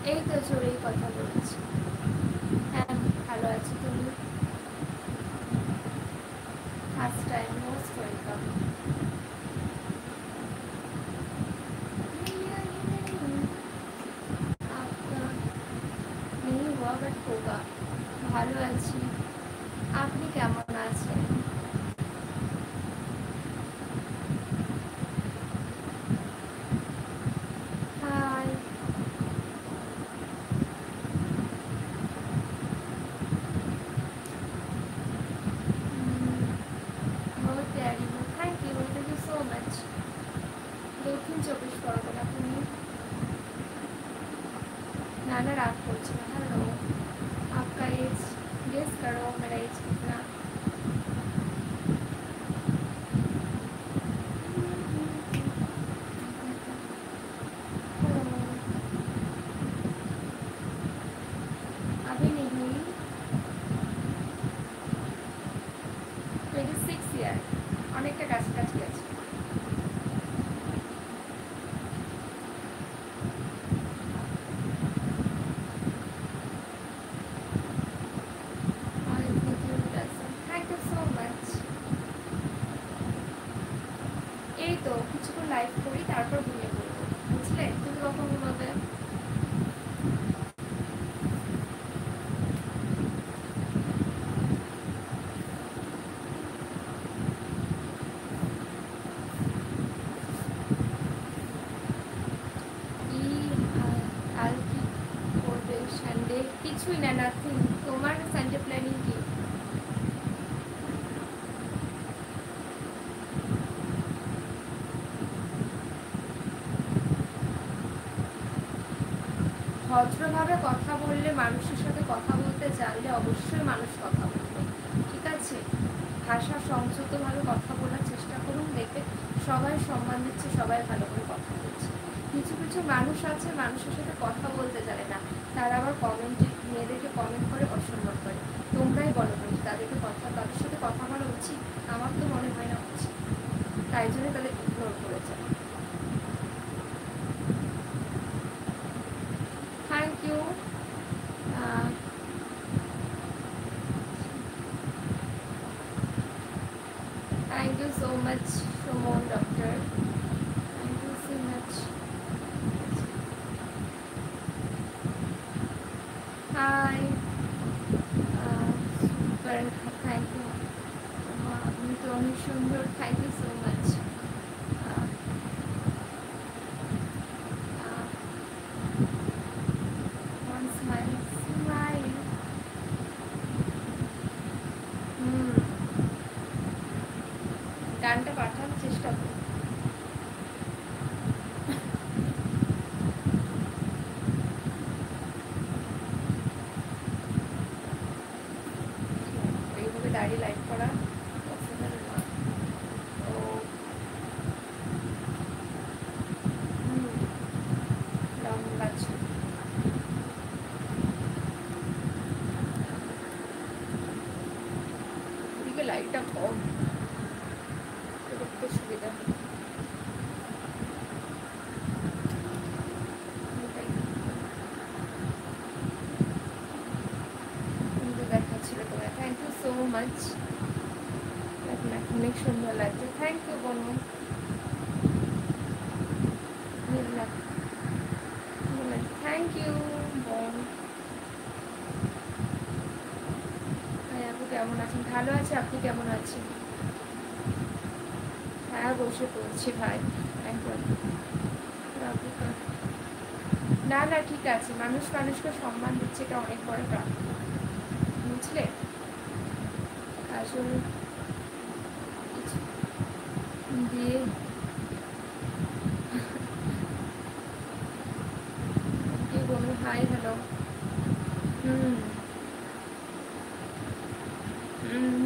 এই তো জোরেই কথা বলছি। হ্যাঁ, ভালো আছি। তুমি? First time, most welcome. नहीं हुआ बट होगा। ভালো আছি। আপনি কেমন আছেন? হাই। बहुत प्यारी हो। Thank you so much. दक्षिण चौबीस परगना। তুমি? ना ना, राग করছি না। हेलो, आपका एज गेस करो, मेरा एज कितना? हेलो, अभी नहीं हुई। 26 ইয়ার, অনেকটা কাছাকাছি আছে। Thank you so much. এই তো কিছুক্ষণ লাইভ করি, তারপর ঘুমিয়ে পড়বো। বুঝলে? তুমি কখন ঘুমাবে? কি কাল কি করবে? সানডে কিছুই না, নাথিং। তোমার সানডে প্ল্যানিং কি? ভদ্রভাবে কথা বললে, মানুষের সাথে কথা বলতে জানলে অবশ্যই মানুষ কথা বলবে। ঠিক আছে? ভাষা সংযতভাবে কথা বলার চেষ্টা করুন, দেখবে সবাই সম্মান দিচ্ছে, সবাই ভালো করে কথা বলছে। কিছু কিছু মানুষ আছে, মানুষের সাথে কথা বলতে জানে না, তারা আবার কমেন্টে মেয়েদেরকে কমেন্ট করে অসম্মান করে। তোমরাই বলো না তাদের সাথে কথা বলা উচিত? আমার তো মনে হয় না উচিত। তাই জন্য তাদের ইগনোর করে যায়। Thank you. Thank you so much, Shomon Doctor. Thank you so much. Hi. Super. Thank you. আপনি তো অনেক সুন্দর। Thank you so much. Uh, uh, one smile. Smile. গানটা পাঠানোর চেষ্টা করুন। এইভাবে দাঁড়িয়ে লাইভ করা পসিবল না। তো লম্বা চুল। এদিকে লাইটটা কম, দেখতে সুবিধা হবে। দেখাচ্ছিল তোমার। Thank you so much. অনেক সুন্দর লাগছে। থ্যাংক ইউ বনু। থ্যাংক ইউ বোন। আপনি কেমন আছেন? ভালো আছে। আপনি কেমন আছেন? হ্যাঁ, বসে পড়ছি ভাই একবার। না না, ঠিক আছে। মানুষ মানুষকে সম্মান দিচ্ছে, এটা অনেক বড় প্রাপ্তি। বুঝলে? আসলে দিয়ে কি বলবো? High, hello. হুম হুম